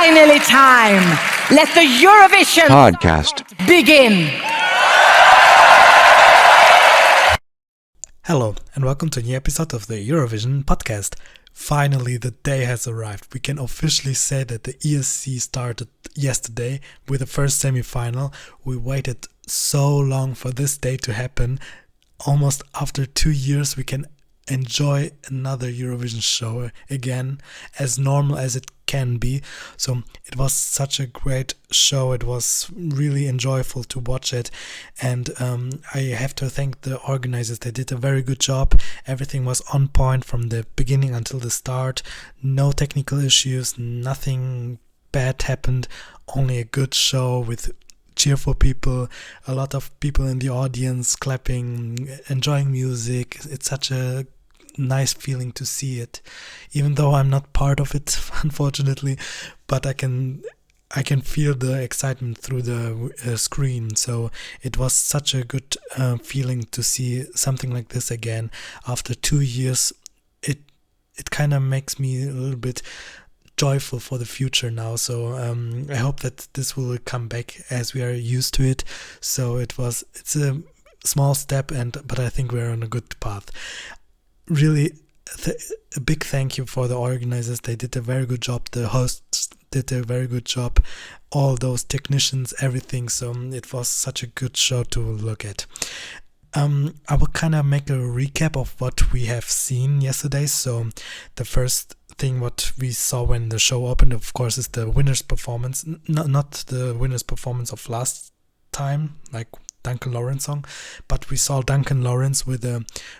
finally time. Let the Eurovision podcast begin. Hello, and welcome to a new episode of the Eurovision podcast. Finally, the day has arrived. We can officially say that the ESC started yesterday with the first semi-final. We waited so long for this day to happen. Almost after 2 years, we can enjoy another Eurovision show again, as normal as it can be. So it was such a great show. It was really enjoyable to watch it, and I have to thank the organizers. They did a very good job. Everything was on point from the beginning until the start. No technical issues, nothing bad happened, only a good show with cheerful people, a lot of people in the audience clapping, enjoying music. It's such a nice feeling to see it, even though I'm not part of it, unfortunately, but I can feel the excitement through the screen. So it was such a good feeling to see something like this again after 2 years. It kind of makes me a little bit joyful for the future now. So I hope that this will come back as we are used to it. So it's a small step, but I think we're on a good path. Really, a big thank you for the organizers. They did a very good job. The hosts did a very good job. All those technicians, everything. So it was such a good show to look at. I will kind of make a recap of what we have seen yesterday. So the first thing what we saw when the show opened, of course, is the winner's performance. Not the winner's performance of last time, like Duncan Lawrence song, but we saw Duncan Lawrence with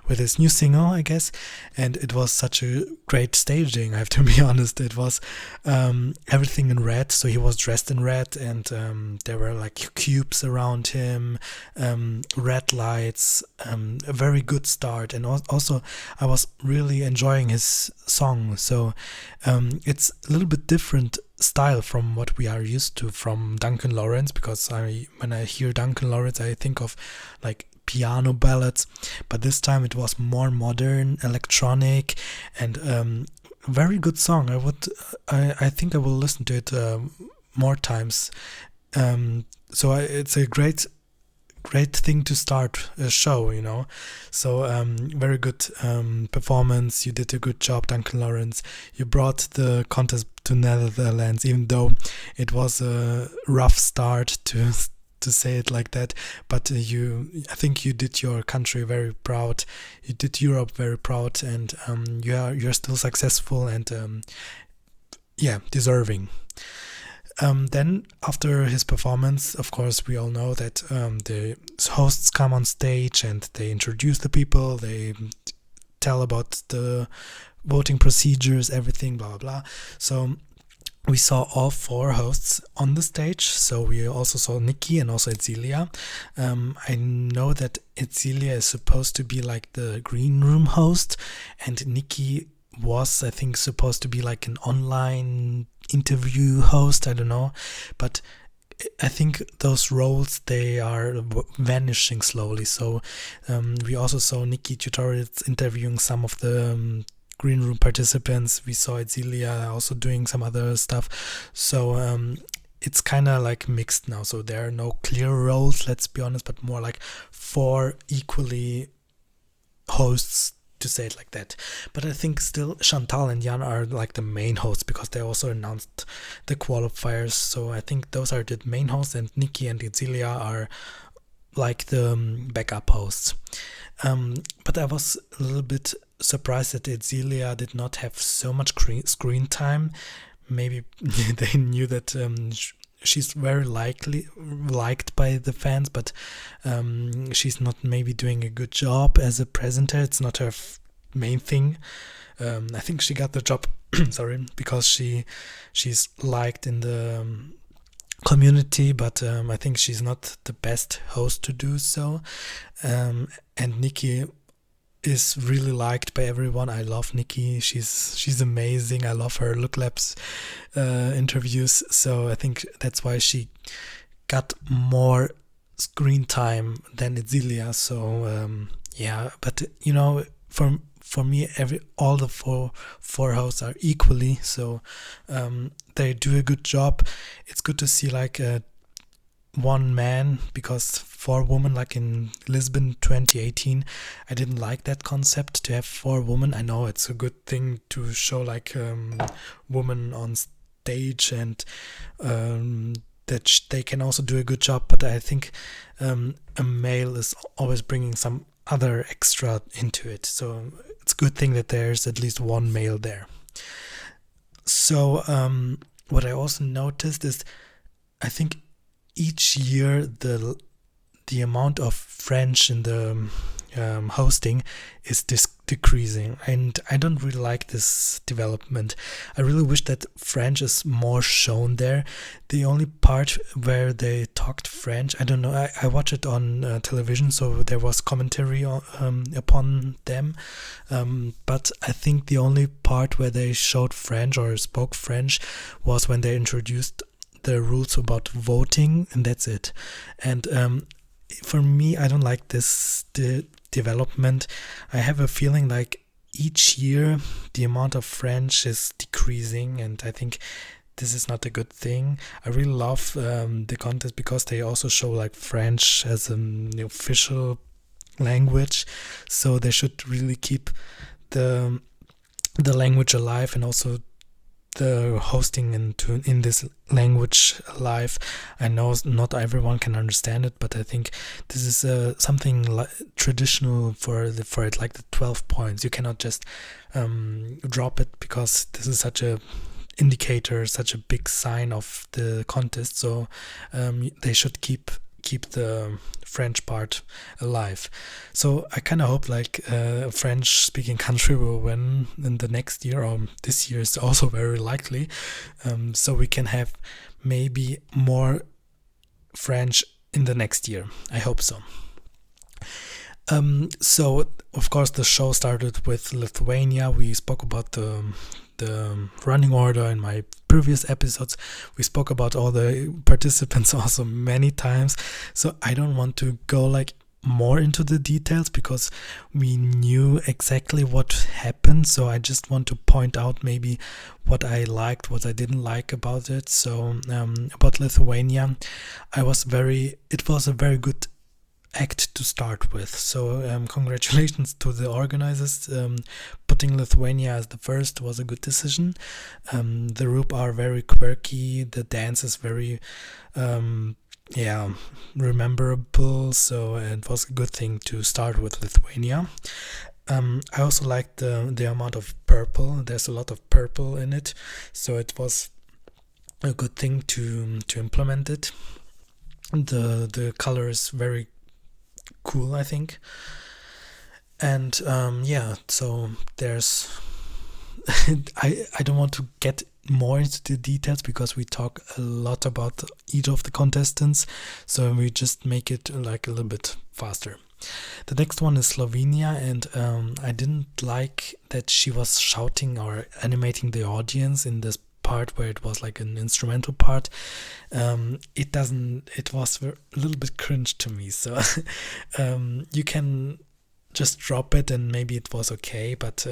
his new single, I guess, and it was such a great staging. I have to be honest. It was everything in red, so he was dressed in red, and there were like cubes around him, red lights, a very good start, and also I was really enjoying his song. So it's a little bit different style from what we are used to from Duncan Lawrence, because when I hear Duncan Lawrence I think of like piano ballads, but this time it was more modern, electronic, and very good song. I think I will listen to it more times. It's a great thing to start a show, you know. So very good performance. You did a good job, Duncan Lawrence. You brought the contest to Netherlands, even though it was a rough start to say it like that, but I think you did your country very proud. You did Europe very proud, and you're still successful and deserving. Then after his performance, of course, we all know that the hosts come on stage and they introduce the people, they tell about the voting procedures, everything, blah, blah, blah. So we saw all 4 hosts on the stage. So we also saw Nikki and also Etzilia. I know that Etzilia is supposed to be like the green room host, and Nikki was, I think, supposed to be like an online interview host. I don't know, but I think those roles, they are vanishing slowly. So we also saw Nikki tutorials interviewing some of the green room participants. We saw Etzilia also doing some other stuff. So it's kind of like mixed now. So there are no clear roles, let's be honest, but more like 4 equally hosts, to say it like that. But I think still Chantal and Jan are like the main hosts, because they also announced the qualifiers. So I think those are the main hosts, and Nikki and Etzilia are like the backup hosts. But I was a little bit surprised that Etzilia did not have so much screen time. Maybe they knew that she's very liked by the fans, but she's not maybe doing a good job as a presenter. It's not her main thing. I think she got the job because she's liked in the community, but I think she's not the best host to do so. And Nikki is really liked by everyone. I love Nikki. She's amazing. I love her Look Labs interviews. So I think that's why she got more screen time than Etzilia. So but for me, all the four hosts are equally, so they do a good job. It's good to see like one man, because four women, like in Lisbon 2018, I didn't like that concept to have four women. I know it's a good thing to show like women on stage, and that they can also do a good job, but I think a male is always bringing some other extra into it, so it's a good thing that there's at least one male there. So what I also noticed is, I think each year the amount of French in the hosting is decreasing, and I don't really like this development. I really wish that French is more shown there. The only part where they talked French, I don't know, I watched it on television, so there was commentary upon them, but I think the only part where they showed French or spoke French was when they introduced the rules about voting, and that's it. And for me, I don't like this development. I have a feeling like each year the amount of French is decreasing, and I think this is not a good thing. I really love the contest because they also show like French as an official language, so they should really keep the language alive, and also the hosting in this language alive. I know not everyone can understand it, but I think this is something traditional for it, like the 12 points. You cannot just drop it, because this is such a indicator, such a big sign of the contest. So they should keep the French part alive. So I kind of hope like a French-speaking country will win in the next year, or this year is also very likely. So we can have maybe more French in the next year. I hope so. So of course the show started with Lithuania. We spoke about the running order in my previous episodes. We spoke about all the participants also many times, so I don't want to go like more into the details, because we knew exactly what happened. So I just want to point out maybe what I liked, what I didn't like about it. So about Lithuania, it was a very good act to start with. So congratulations to the organizers. Putting Lithuania as the first was a good decision. The group are very quirky. The dance is very rememberable. So it was a good thing to start with Lithuania. I also liked the amount of purple. There's a lot of purple in it, so it was a good thing to implement it. The color is very cool, I think. And so there's I don't want to get more into the details, because we talk a lot about each of the contestants, so we just make it like a little bit faster. The next one is Slovenia, and I didn't like that she was shouting or animating the audience in this part where it was like an instrumental part. It was a little bit cringe to me, so you can just drop it and maybe it was okay, but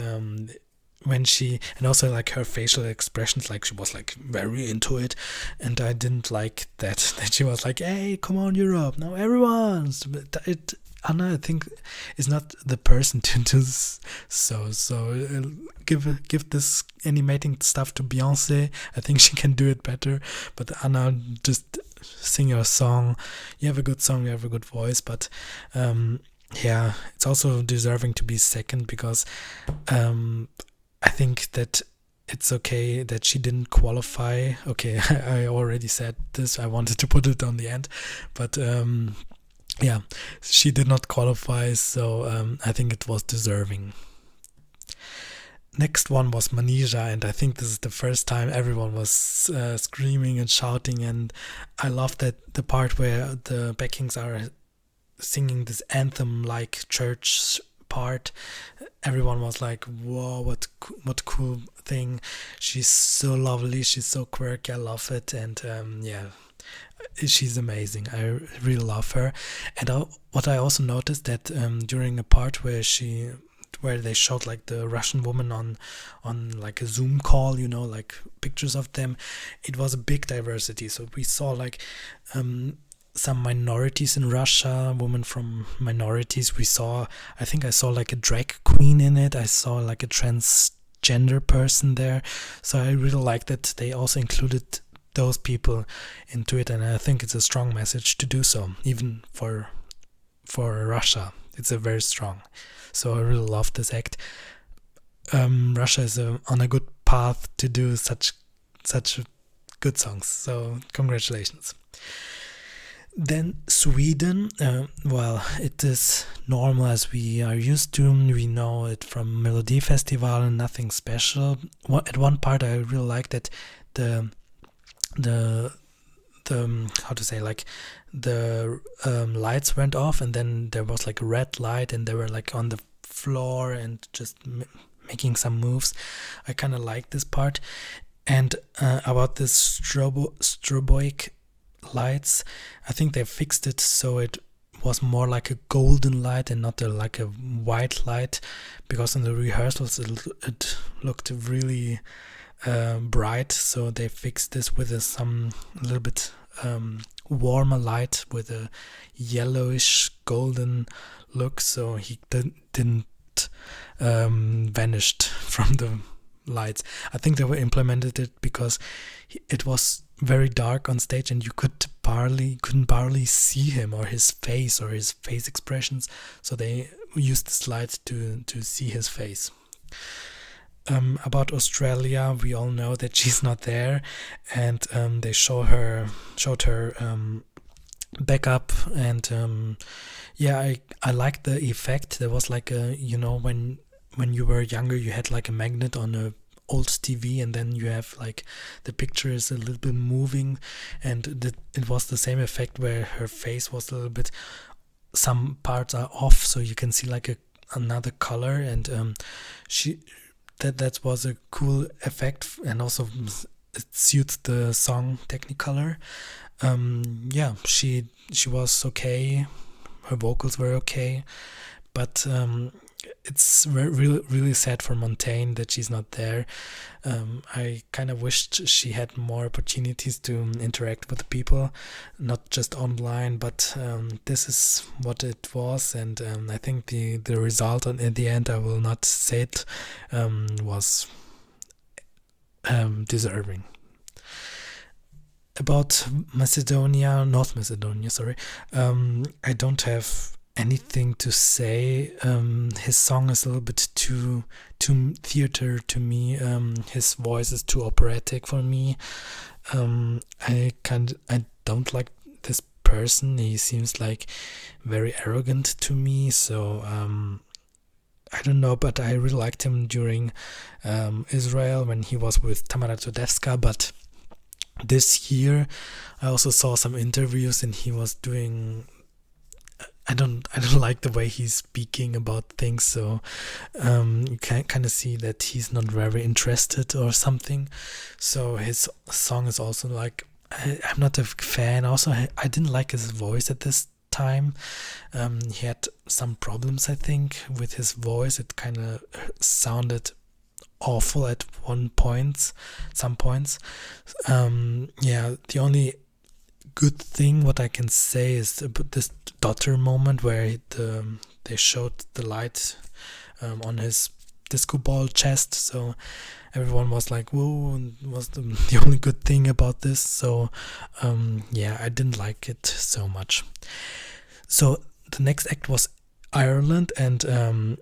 when she, and also like her facial expressions, like she was like very into it, and I didn't like that she was like, hey, come on Europe, now everyone's it. Anna, I think, is not the person to do this. So give this animating stuff to Beyonce. I think she can do it better. But Anna, just sing your song. You have a good song, you have a good voice. But it's also deserving to be second, because I think that it's okay that she didn't qualify. Okay, I already said this. I wanted to put it on the end, but she did not qualify, so I think it was deserving. Next one was Manija, and I think this is the first time everyone was screaming and shouting, and I love that the part where the backings are singing this anthem-like church part. Everyone was like, whoa, what cool thing. She's so lovely, she's so quirky, I love it, and she's amazing. I really love her. And what I also noticed that during a part where where they showed like the Russian woman on like a Zoom call, you know, like pictures of them. It was a big diversity. So we saw like some minorities in Russia, women from minorities. I think I saw like a drag queen in it. I saw like a transgender person there. So I really like that they also included those people into it, and I think it's a strong message to do so, even for Russia. It's a very strong. So I really love this act. Russia is on a good path to do such good songs. So congratulations. Then Sweden, well, it is normal as we are used to. We know it from Melody Festival and nothing special. At one part I really like that the how to say, like the lights went off, and then there was like a red light, and they were like on the floor and just making some moves. I kind of like this part. And about this stroboic lights, I think they fixed it so it was more like a golden light and not like a white light, because in the rehearsals it looked really bright. So they fixed this with a little bit warmer light with a yellowish golden look, so he didn't vanished from the lights. I think they implemented it because it was very dark on stage, and you couldn't barely see him or his face expressions. So they used this light to see his face. About Australia, we all know that she's not there, and they showed her backup, and yeah, I like the effect. There was like a, you know, when you were younger, you had like a magnet on a old TV, and then you have like the picture is a little bit moving, and it was the same effect where her face was a little bit, some parts are off, so you can see like another color, and that was a cool effect, and also it suits the song Technicolor. Yeah, she was okay, her vocals were okay, but it's really sad for Montaigne that she's not there. I kind of wished she had more opportunities to interact with the people, not just online, but this is what it was, and I think the result in the end, I will not say it, was deserving. About North Macedonia, sorry, I don't have anything to say. His song is a little bit too theater to me. His voice is too operatic for me. I don't like this person. He seems like very arrogant to me. So I don't know, but I really liked him during Israel when he was with Tamara Todevska. But this year I also saw some interviews, and he was doing, I don't like the way he's speaking about things, so you can kind of see that he's not very interested or something. So his song is also like, I'm not a fan. Also, I didn't like his voice at this time. He had some problems, I think, with his voice. It kind of sounded awful at some points. Yeah, the only good thing what I can say is about this daughter moment where they showed the light on his disco ball chest, so everyone was like, whoa, was the only good thing about this. So yeah, I didn't like it so much. So the next act was Ireland, and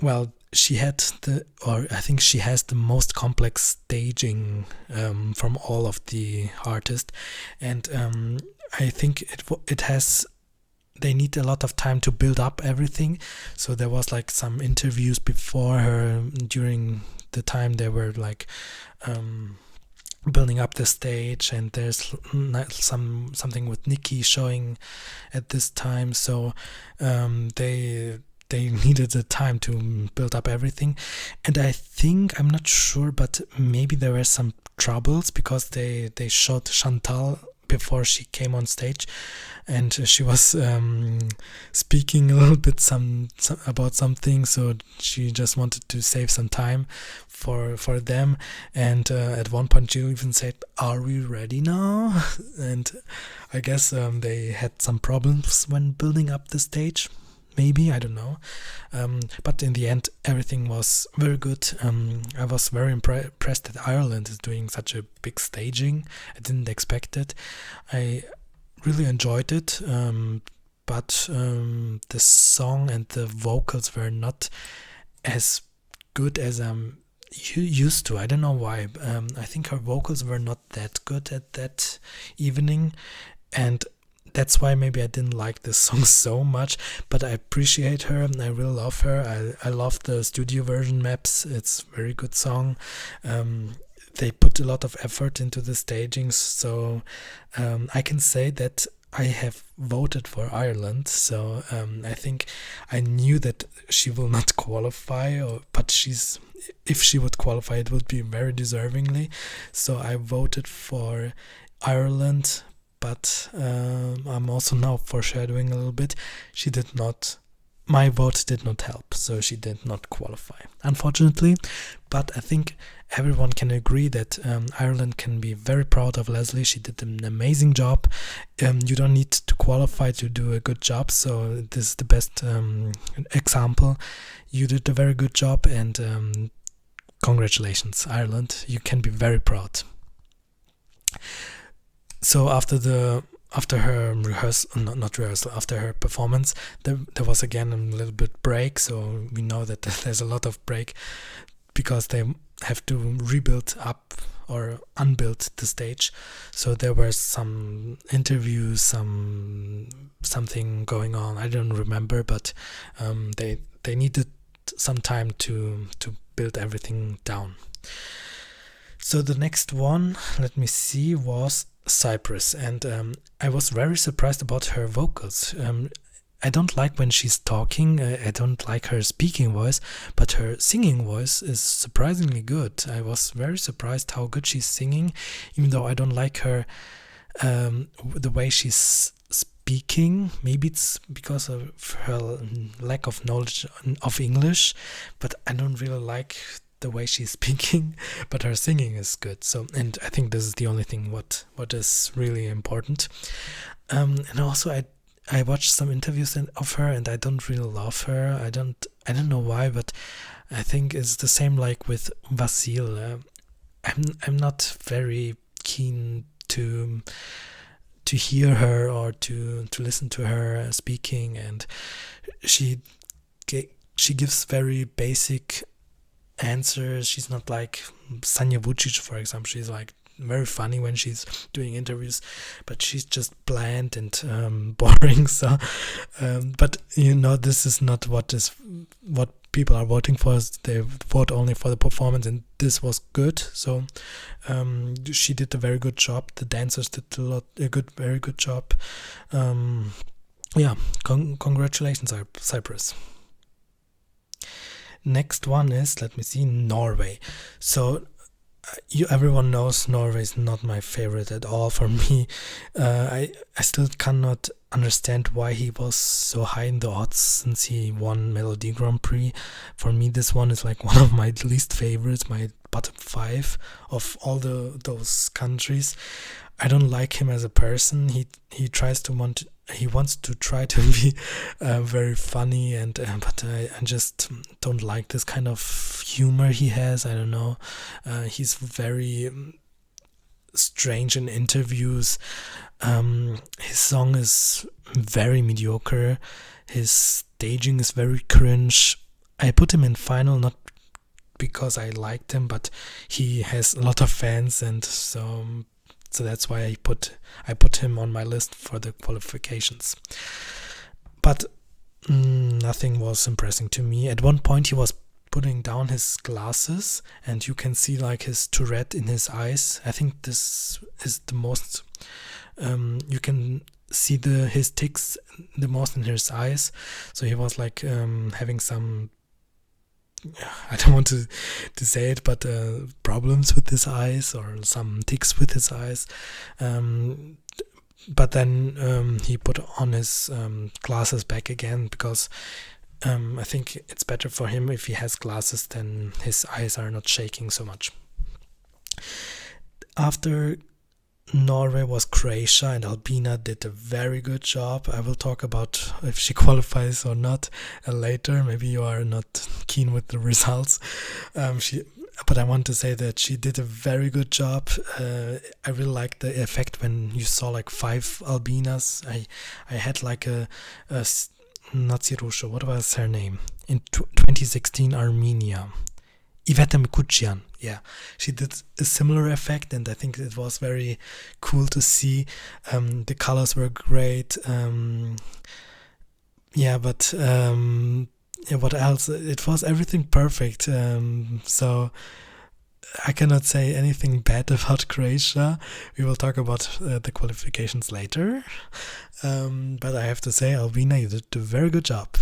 well, I think she has the most complex staging from all of the artists, and I think they need a lot of time to build up everything. So there was like some interviews before her during the time they were like building up the stage, and there's something with Nikki showing at this time. So they needed the time to build up everything, and I think, I'm not sure, but maybe there were some troubles because they showed Chantal before she came on stage, and she was speaking a little bit some about something, so she just wanted to save some time for them. And at one point she even said, "Are we ready now?" And I guess they had some problems when building up the stage. Maybe, I don't know. But in the end, everything was very good. I was very impressed that Ireland is doing such a big staging. I didn't expect it. I really enjoyed it. But the song and the vocals were not as good as I'm used to. I don't know why. I think her vocals were not that good at that evening. And that's why maybe I didn't like this song so much, but I appreciate her and I really love her. I love the studio version Maps. It's a very good song. They put a lot of effort into the staging, so I can say that I have voted for Ireland. So I think I knew that she will not qualify, but if she would qualify, it would be very deservingly. So I voted for Ireland. But I'm also now foreshadowing a little bit. My vote did not help, so she did not qualify, unfortunately. But I think everyone can agree that Ireland can be very proud of Leslie. She did an amazing job. You don't need to qualify to do a good job, so this is the best example. You did a very good job, and congratulations, Ireland. You can be very proud. So after her rehearsal, after her performance, there was again a little bit break. So we know that there's a lot of break because they have to rebuild up or unbuild the stage. So there were some interviews, something going on. I don't remember, but they needed some time to build everything down. So the next one, let me see, was Cyprus, and I was very surprised about her vocals. I don't like when she's talking. I don't like her speaking voice, but her singing voice is surprisingly good. I was very surprised how good she's singing, even though I don't like her the way she's speaking. Maybe it's because of her lack of knowledge of English, but I don't really like the way she's speaking, but her singing is good. So, and I think this is the only thing what is really important. And also I watched some interviews of her, and I don't really love her. I don't know why, but I think it's the same like with Vasil. I'm not very keen to hear her or to listen to her speaking, and she gives very basic answers. She's not like Sanja Vucic, for example. She's like very funny when she's doing interviews, but she's just bland and boring. So, but this is not what people are voting for. They vote only for the performance, and this was good. So, she did a very good job. The dancers did very good job. Congratulations, Cyprus. Next one is, let me see, Norway. So everyone knows Norway is not my favorite at all. For me, I still cannot understand why he was so high in the odds since he won Melody Grand Prix. For me, this one is like one of my least favorites, my bottom 5 of all those countries. I don't like him as a person. He wants to try to be very funny, but I just don't like this kind of humor he has. I don't know. He's very strange in interviews. His song is very mediocre. His staging is very cringe. I put him in final not because I liked him, but he has a lot of fans, and so that's why I put him on my list for the qualifications. But nothing was impressing to me. At one point he was putting down his glasses, and you can see like his Tourette in his eyes. I think this is the most you can see his tics the most in his eyes. So he was like having some I don't want to say it, but problems with his eyes or some tics with his eyes. But then he put on his glasses back again because I think it's better for him if he has glasses, then his eyes are not shaking so much. After Norway was Croatia, and Albina did a very good job. I will talk about if she qualifies or not later. Maybe you are not keen with the results. But I want to say that she did a very good job. I really liked the effect when you saw like 5 Albinas. I had like a not Sirusha, what was her name? In 2016 Armenia. Iveta Mikuchian, yeah. She did a similar effect, and I think it was very cool to see. The colors were great. What else? It was everything perfect. So I cannot say anything bad about Croatia. We will talk about the qualifications later. But I have to say, Albina, you did a very good job.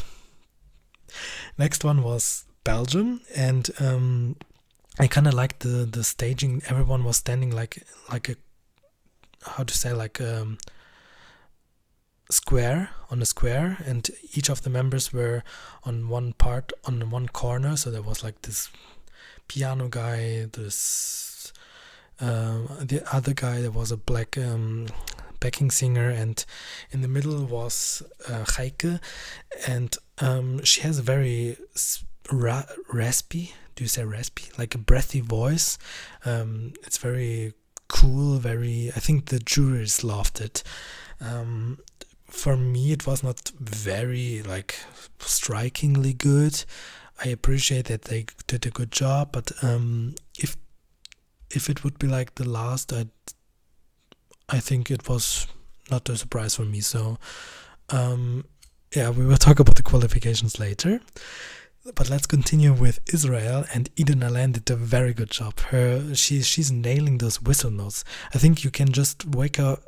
Next one was Belgium, and I kind of liked the staging. Everyone was standing like a, how to say, like square, on a square, and each of the members were on one corner. So there was like this piano guy, this the other guy, there was a black backing singer, and in the middle was Heike, and she has a very raspy, do you say raspy, like a breathy voice. It's very cool, I think the jurors loved it. For me, it was not very like strikingly good. I appreciate that they did a good job, but if it would be like the last, I think it was not a surprise for me. So we will talk about the qualifications later. But let's continue with Israel, and Eden Alain did a very good job. She's nailing those whistle notes. I think you can just wake up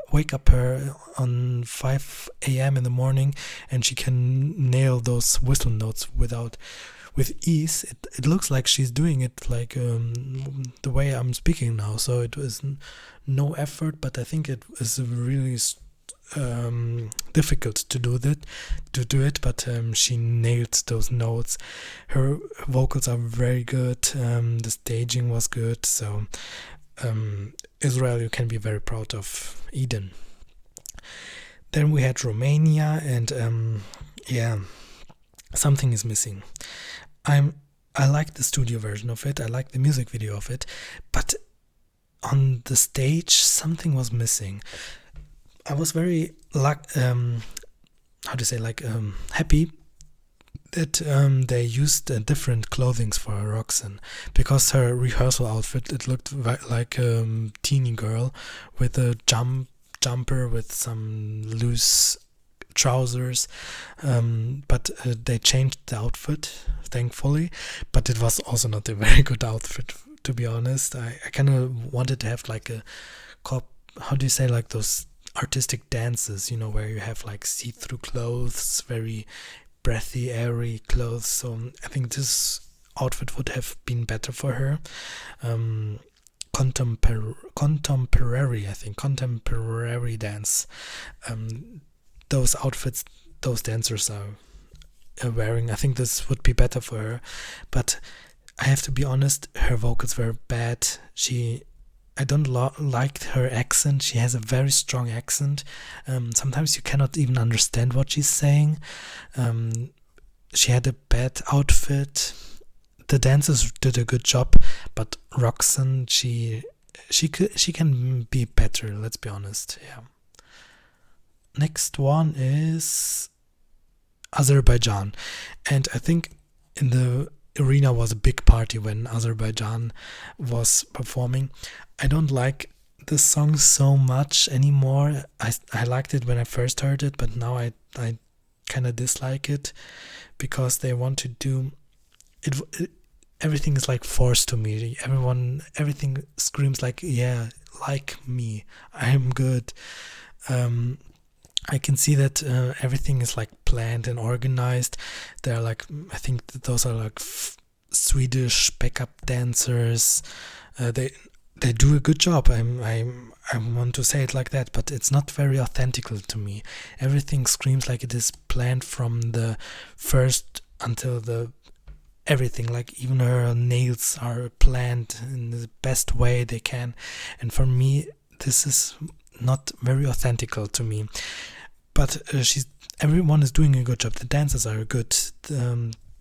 her on 5 a.m. in the morning, and she can nail those whistle notes with ease. It looks like she's doing it like the way I'm speaking now. So it was no effort, but I think it was really difficult to do it, but she nailed those notes. Her vocals are very good. The staging was good. So Israel, you can be very proud of Eden. Then we had Romania, and something is missing. I like the studio version of it. I like the music video of it, but on the stage something was missing. I was very happy that they used different clothings for Roxanne, because her rehearsal outfit, it looked like a teeny girl with a jumper with some loose trousers, but they changed the outfit, thankfully, but it was also not a very good outfit, to be honest. I kind of wanted to have like how do you say, like those artistic dances, where you have like see-through clothes, very breathy, airy clothes. So I think this outfit would have been better for her. Contemporary dance. Those outfits those dancers are wearing, I think this would be better for her. But I have to be honest, her vocals were bad. I don't like her accent. She has a very strong accent. Sometimes you cannot even understand what she's saying. She had a bad outfit. The dancers did a good job, but Roxanne, she can be better. Let's be honest. Yeah. Next one is Azerbaijan, and I think in the arena was a big party when Azerbaijan was performing. I don't like the song so much anymore. I liked it when I first heard it, but now I kind of dislike it, because they want to do it. Everything is like forced to me. Everything screams like, yeah, like me, I'm good. I can see that everything is like planned and organized. They're like, I think those are like Swedish backup dancers. They do a good job. I want to say it like that, but it's not very authentic to me. Everything screams like it is planned from the first until the everything. Like even her nails are planned in the best way they can, and for me, this is not very authentic to me. But everyone is doing a good job. The dances are good.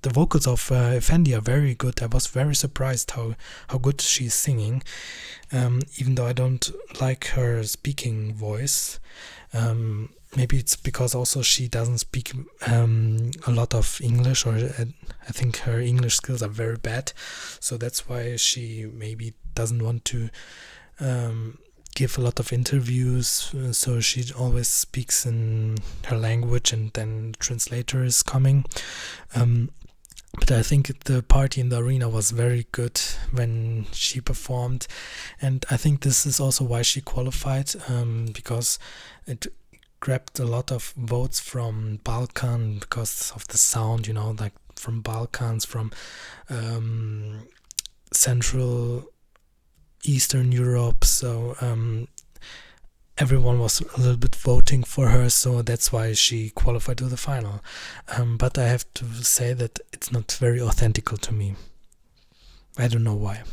The vocals of Effendi are very good. I was very surprised how good she's singing, even though I don't like her speaking voice. Maybe it's because also she doesn't speak a lot of English, or I think her English skills are very bad. So that's why she maybe doesn't want to give a lot of interviews, so she always speaks in her language and then the translator is coming. But I think the party in the arena was very good when she performed, and I think this is also why she qualified, because it grabbed a lot of votes from Balkan because of the sound, like from Balkans, from Central Eastern Europe, so everyone was a little bit voting for her, so that's why she qualified to the final. But I have to say that it's not very authentic to me. I don't know why.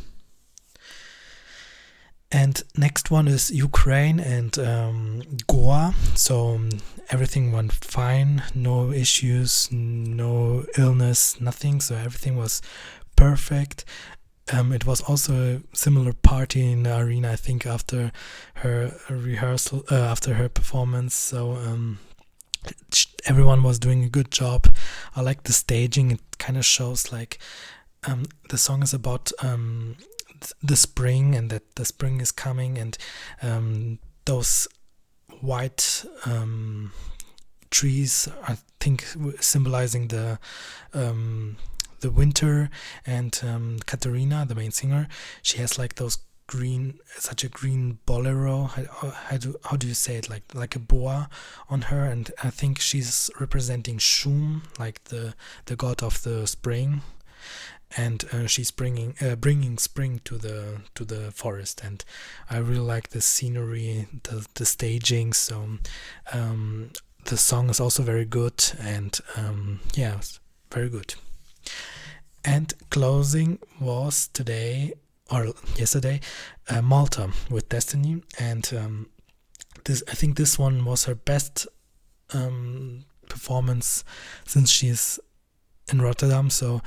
And next one is Ukraine and Goa. So everything went fine, no issues, no illness, nothing. So everything was perfect. It was also a similar party in the arena, I think, after her rehearsal, after her performance. So everyone was doing a good job. I like the staging. It kind of shows like the song is about the spring, and that the spring is coming, and those white trees, I think, symbolizing the winter. And Katerina, the main singer, she has like those such a green bolero. How do you say it? Like a boa on her, and I think she's representing Shum, like the god of the spring. And she's bringing spring to the forest, and I really like the scenery, the staging. So the song is also very good, and it's very good. And closing was yesterday, Malta with Destiny, and I think this one was her best performance since she's in Rotterdam. So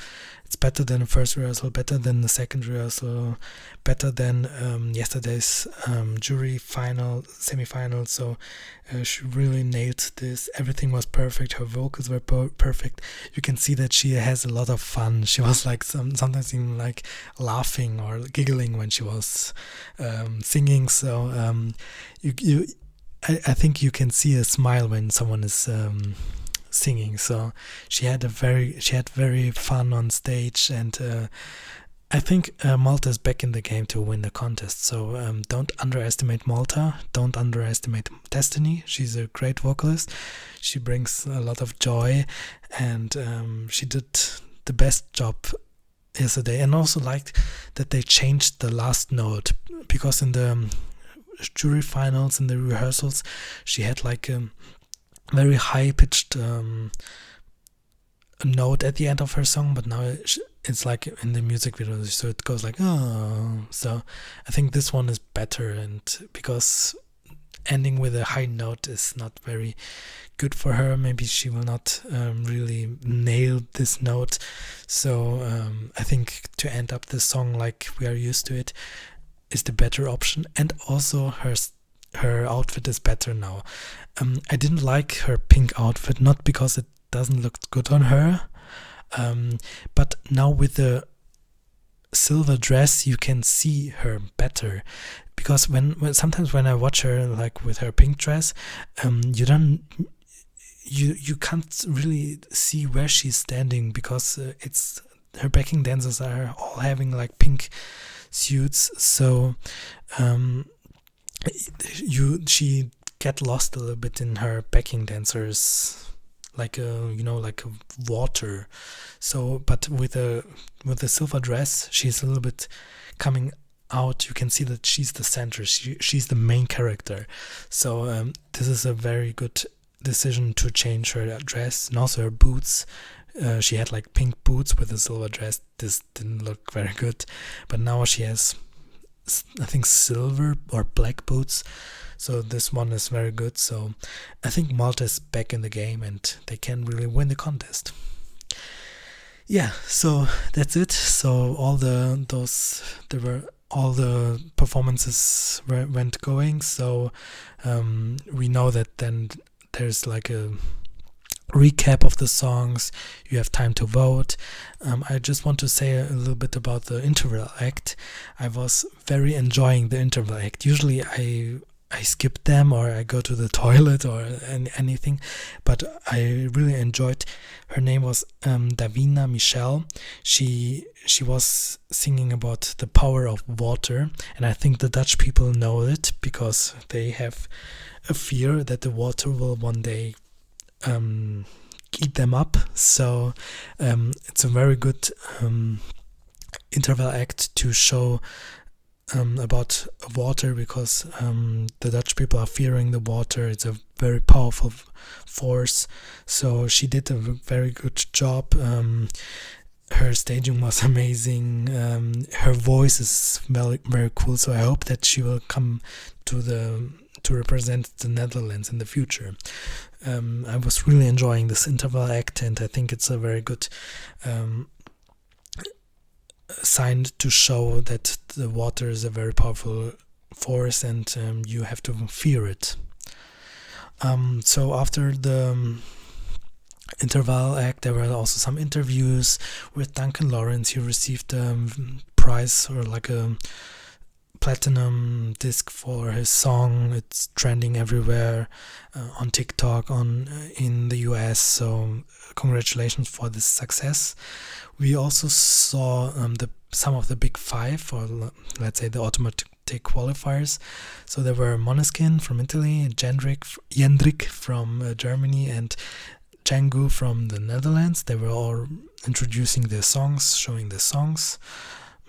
it's better than the first rehearsal, better than the second rehearsal, better than yesterday's jury semi-final. So she really nailed this. Everything was perfect. Her vocals were perfect. You can see that she has a lot of fun. She was like sometimes even like laughing or giggling when she was singing. So I think you can see a smile when someone is singing. So she had very fun on stage, and I think Malta is back in the game to win the contest. So don't underestimate Malta, don't underestimate Destiny. She's a great vocalist. She brings a lot of joy, and she did the best job yesterday. And also liked that they changed the last note, because in the jury finals, in the rehearsals, she had like a very high-pitched note at the end of her song, but now it's like in the music video, so it goes like, oh. So I think this one is better, and because ending with a high note is not very good for her, maybe she will not really nail this note. So I think to end up the song like we are used to it is the better option. And also her outfit is better now. I didn't like her pink outfit, not because it doesn't look good on her, but now with the silver dress you can see her better. Because sometimes when I watch her like with her pink dress, you can't really see where she's standing, because it's her backing dancers are all having like pink suits. So she get lost a little bit in her backing dancers like like a water. So, but with the silver dress, she's a little bit coming out. You can see that she's the center. She's the main character. So this is a very good decision to change her dress and also her boots. She had like pink boots with a silver dress. This didn't look very good, but now she has, I think, silver or black boots. So this one is very good. So I think Malta is back in the game and they can really win the contest. Yeah, so that's it. So all the performances went going. So we know that then there's like a recap of the songs. You have time to vote. I just want to say a little bit about the interval act. I was very enjoying the interval act. Usually I skip them or I go to the toilet or anything, but I really enjoyed. Her name was Davina Michel. She was singing about the power of water, and I think the Dutch people know it because they have a fear that the water will one day eat them up. So it's a very good interval act to show about water, because the Dutch people are fearing the water. It's a very powerful force. So she did a very good job. Her staging was amazing. Her voice is very, very cool. So I hope that she will come to represent the Netherlands in the future. I was really enjoying this interval act, and I think it's a very good sign to show that the water is a very powerful force, and you have to fear it. So after the interval act, there were also some interviews with Duncan Lawrence. He received a prize, or like a platinum disc, for his song. It's trending everywhere on TikTok, in the US. So congratulations for this success. We also saw some of the big five, or let's say the automatic qualifiers. So there were Måneskin from Italy, Jendrik from Germany, and Django from the Netherlands. They were all introducing their songs, showing their songs.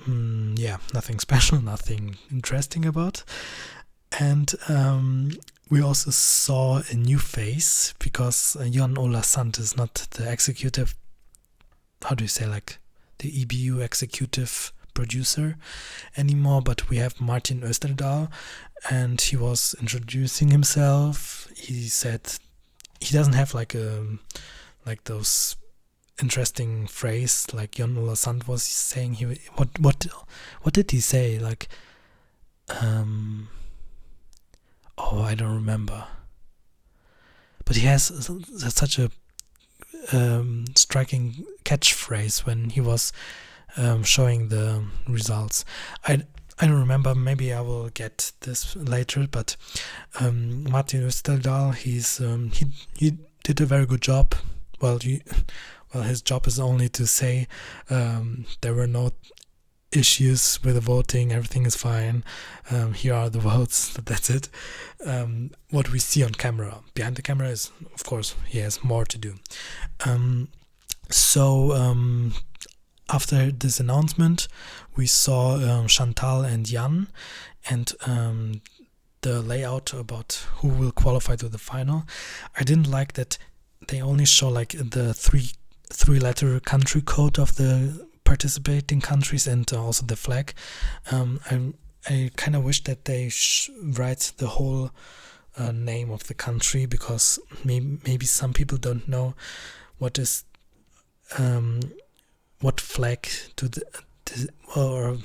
Yeah, nothing special, nothing interesting about. And we also saw a new face, because Jon Ola Sant is not the executive, how do you say, like the EBU executive producer anymore, but we have Martin Österdahl, and he was introducing himself. He said he doesn't have like those interesting phrase like Jon Ola Sant was saying. What did he say? Like I don't remember. But he has such a striking catchphrase when he was showing the results. I don't remember. Maybe I will get this later. But Martin Österdahl, he did a very good job. Well, his job is only to say there were no issues with the voting, everything is fine, here are the votes, that's it. What we see on camera, behind the camera, is, of course, he has more to do. After this announcement, we saw Chantal and Jan, and the layout about who will qualify to the final. I didn't like that they only show like the three-letter country code of the participating countries, and also the flag. I kind of wish that they write the whole name of the country, because maybe some people don't know what flag or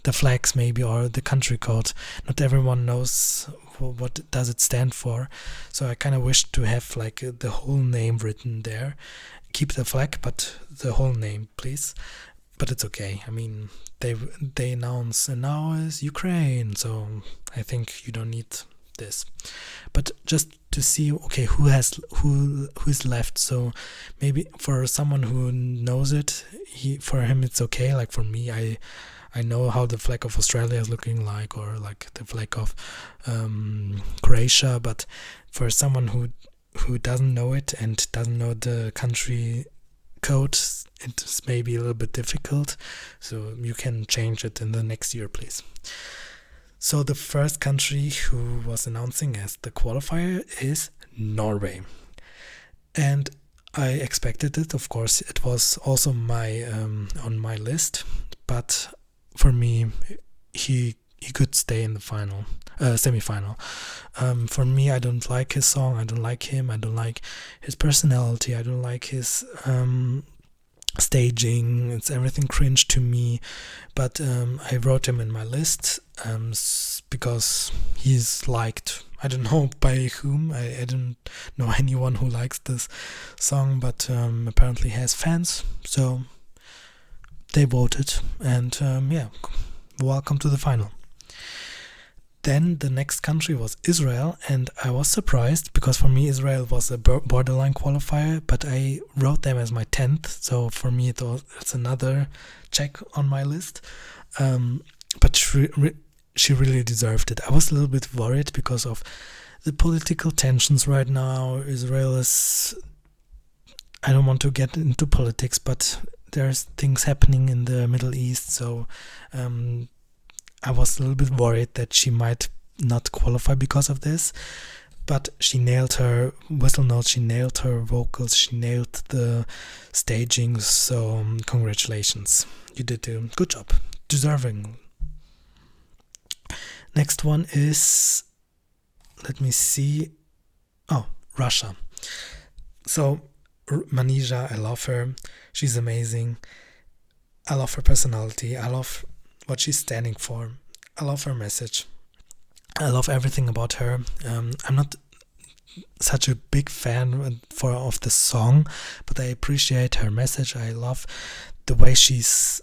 the flags maybe, or the country code. Not everyone knows what does it stand for. So I kind of wish to have like the whole name written there. Keep the flag, but the whole name, please. But it's okay. I mean, they announce, and now is Ukraine, so I think you don't need this. But just to see, okay, who is left. So maybe for someone who knows it, for him it's okay. Like for me, I know how the flag of Australia is looking like, or like the flag of Croatia. But for someone who who doesn't know it and doesn't know the country code, it's maybe a little bit difficult, so you can change it in the next year, please. So the first country who was announcing as the qualifier is Norway. And I expected it, of course. It was also on my list, but for me, he could stay in the semi-final. For me, I don't like his song. I don't like him. I don't like his personality. I don't like his staging. It's everything cringe to me. But I wrote him in my list because he's liked. I don't know by whom. I don't know anyone who likes this song, but apparently has fans. So they voted, and welcome to the final. Then the next country was Israel, and I was surprised because for me Israel was a borderline qualifier, but I wrote them as my 10th, so for me it's another check on my list. But she really deserved it. I was a little bit worried because of the political tensions right now. Israel is... I don't want to get into politics, but there's things happening in the Middle East, so I was a little bit worried that she might not qualify because of this. But she nailed her whistle notes, she nailed her vocals, she nailed the staging, so congratulations. You did a good job. Deserving. Next one is, let me see, Russia. So Manizha, I love her. She's amazing. I love her personality. I love what she's standing for. I love her message. I love everything about her. I'm not such a big fan of the song, but I appreciate her message. I love the way she's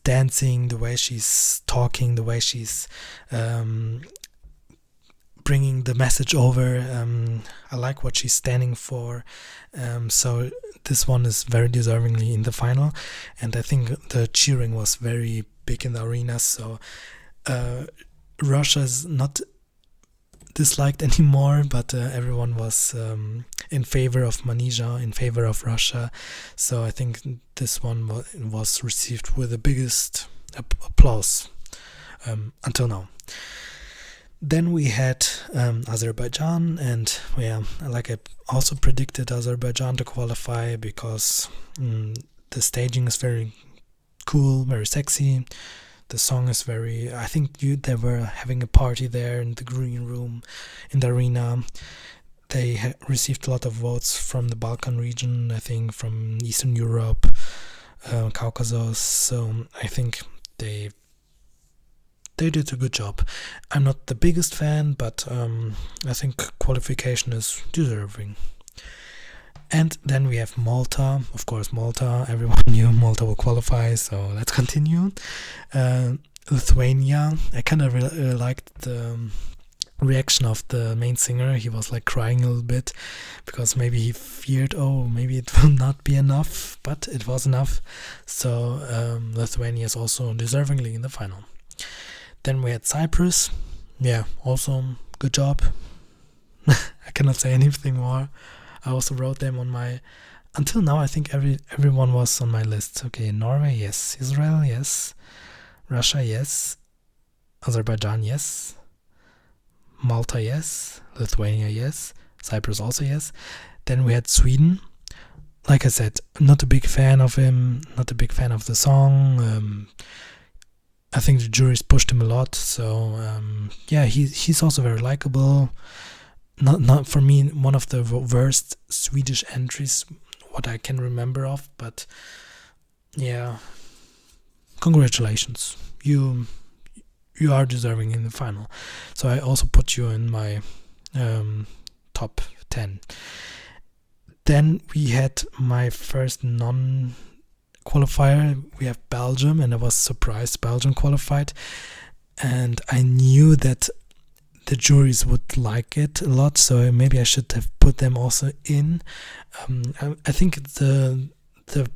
dancing, the way she's talking, the way she's bringing the message over. I like what she's standing for. So this one is very deservingly in the final, and I think the cheering was very big in the arena. So Russia is not disliked anymore, but everyone was in favor of Manizha, in favor of Russia. So I think this one was received with the biggest applause until now. Then we had Azerbaijan, and like I also predicted Azerbaijan to qualify because the staging is very cool, very sexy. The song is very... I think they were having a party there in the green room, in the arena. They received a lot of votes from the Balkan region, I think from Eastern Europe, Caucasus. So I think they did a good job. I'm not the biggest fan, but I think qualification is deserving. And then we have Malta. Of course, Malta. Everyone knew Malta will qualify, so let's continue. Lithuania. I kind of really liked the reaction of the main singer. He was like crying a little bit because maybe he feared, maybe it will not be enough, but it was enough. So Lithuania is also deservingly in the final. Then we had Cyprus. Also good job. I cannot say anything more. I also wrote them on my... Until now, I think everyone was on my list. Okay, Norway, yes. Israel, yes. Russia, yes. Azerbaijan, yes. Malta, yes. Lithuania, yes. Cyprus, also yes. Then we had Sweden. Like I said, I'm not a big fan of him. Not a big fan of the song. I think the juries pushed him a lot. So, he's also very likable. Not for me, one of the worst Swedish entries, what I can remember of, but congratulations. You are deserving in the final. So I also put you in my top 10. Then we had my first non-qualifier. We have Belgium, and I was surprised Belgium qualified. And I knew that the juries would like it a lot, so maybe I should have put them also in. I think the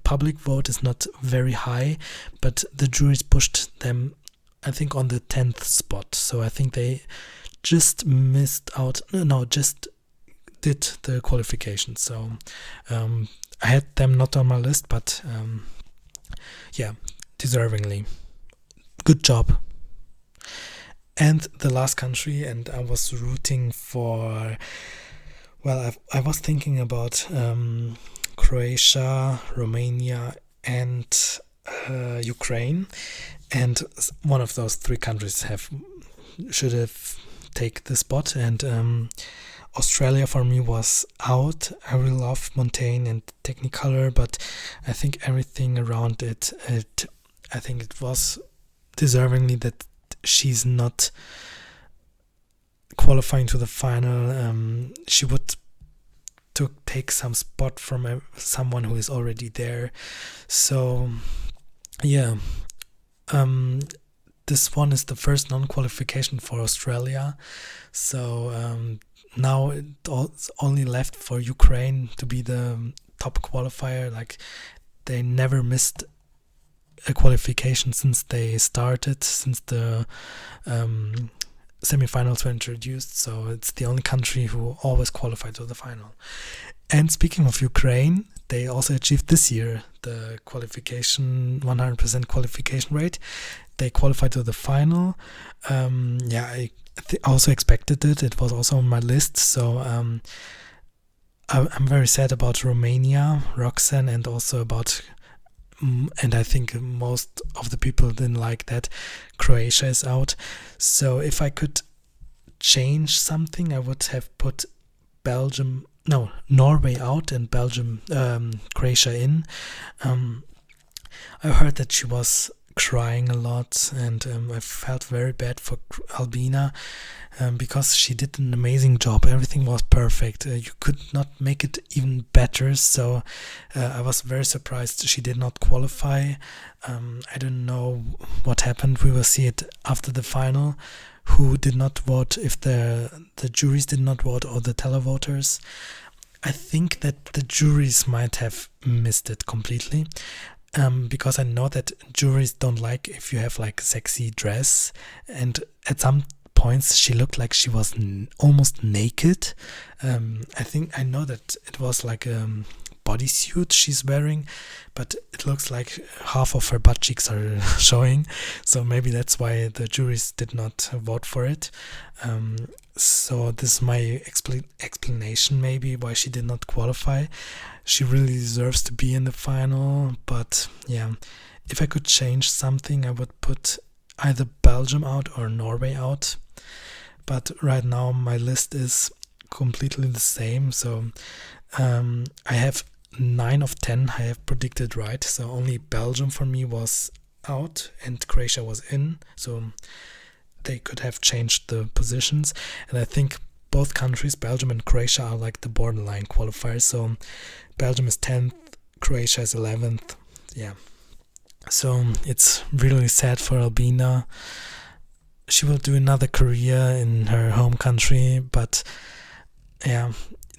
public vote is not very high, but the juries pushed them, I think, on the 10th spot. So I think they just missed out. No, just did the qualification. So I had them not on my list, but yeah, deservingly. Good job. And the last country, and I was rooting for, well, I was thinking about Croatia, Romania, and Ukraine, and one of those three countries should have take the spot, and Australia for me was out. I really love Montaigne and Technicolor, but I think everything around it I think it was deservingly that she's not qualifying to the final. She would take some spot from someone who is already there. So yeah, this one is the first non-qualification for Australia. So now it's only left for Ukraine to be the top qualifier. Like, they never missed a qualification since they started, since the semifinals were introduced. So it's the only country who always qualified to the final. And speaking of Ukraine, they also achieved this year the qualification, 100% qualification rate. They qualified to the final. I also expected it. It was also on my list. So I'm very sad about Romania, Roxanne, and also about, and I think most of the people didn't like that Croatia is out. So if I could change something, I would have put Norway out and Croatia in. I heard that she was crying a lot, and I felt very bad for Albina because she did an amazing job. Everything was perfect. You could not make it even better. So I was very surprised she did not qualify. I don't know what happened. We will see it after the final. Who did not vote, if the juries did not vote or the televoters. I think that the juries might have missed it completely. Because I know that juries don't like if you have like a sexy dress, and at some points she looked like she was almost naked. I know that it was like a bodysuit she's wearing, but it looks like half of her butt cheeks are showing. So maybe that's why the juries did not vote for it. So this is my explanation maybe why she did not qualify. She really deserves to be in the final, but yeah, if I could change something, I would put either Belgium out or Norway out. But right now my list is completely the same. So I have 9 of 10 I have predicted right. So only Belgium for me was out and Croatia was in. So they could have changed the positions. And I think both countries, Belgium and Croatia, are like the borderline qualifiers. So Belgium is 10th, Croatia is 11th. Yeah. So it's really sad for Albina. She will do another career in her home country, but yeah,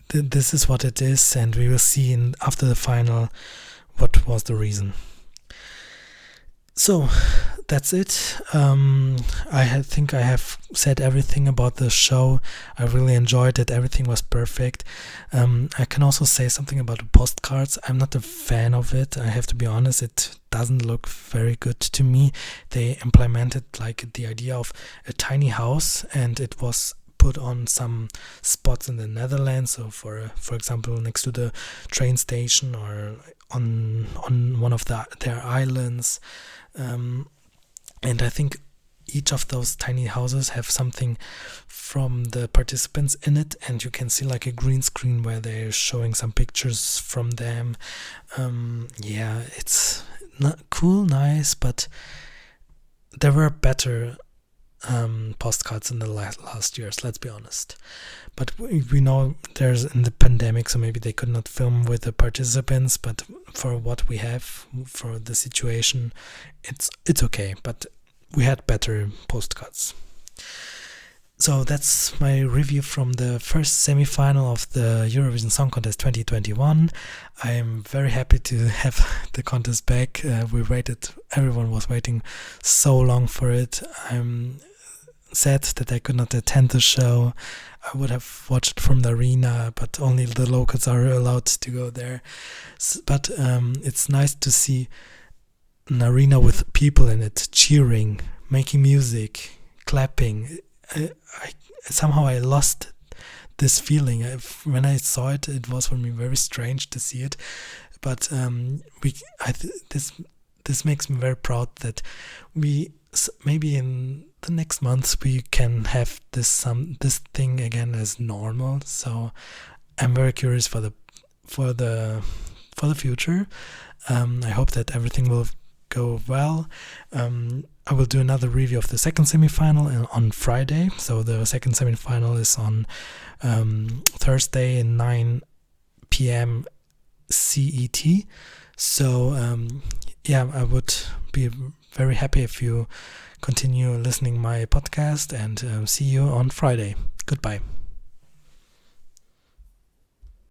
this is what it is, and we will see after the final what was the reason. So that's it. I think I have said everything about the show. I really enjoyed it. Everything was perfect. I can also say something about the postcards. I'm not a fan of it. I have to be honest. It doesn't look very good to me. They implemented like the idea of a tiny house, and it was put on some spots in the Netherlands. So for example, next to the train station or on one of their islands. And I think each of those tiny houses have something from the participants in it, and you can see like a green screen where they're showing some pictures from them. Yeah, it's not cool, nice, but there were better postcards in the last years, let's be honest. But we know there's in the pandemic, so maybe they could not film with the participants, but for what we have, for the situation, it's okay. But we had better postcards. So that's my review from the first semi-final of the Eurovision Song Contest 2021. I am very happy to have the contest back. Everyone was waiting so long for it. I'm sad that I could not attend the show. I would have watched it from the arena, but only the locals are allowed to go there. But it's nice to see an arena with people in it, cheering, making music, clapping. Somehow I lost this feeling. When I saw it, it was for me very strange to see it. But this makes me very proud that we maybe in the next months we can have this thing again as normal. So I'm very curious for the future. I hope that everything will go well. I will do another review of the second semi-final on Friday. So the second semi-final is on Thursday at 9 p.m. CET. So I would be very happy if you continue listening my podcast, and see you on Friday. Goodbye.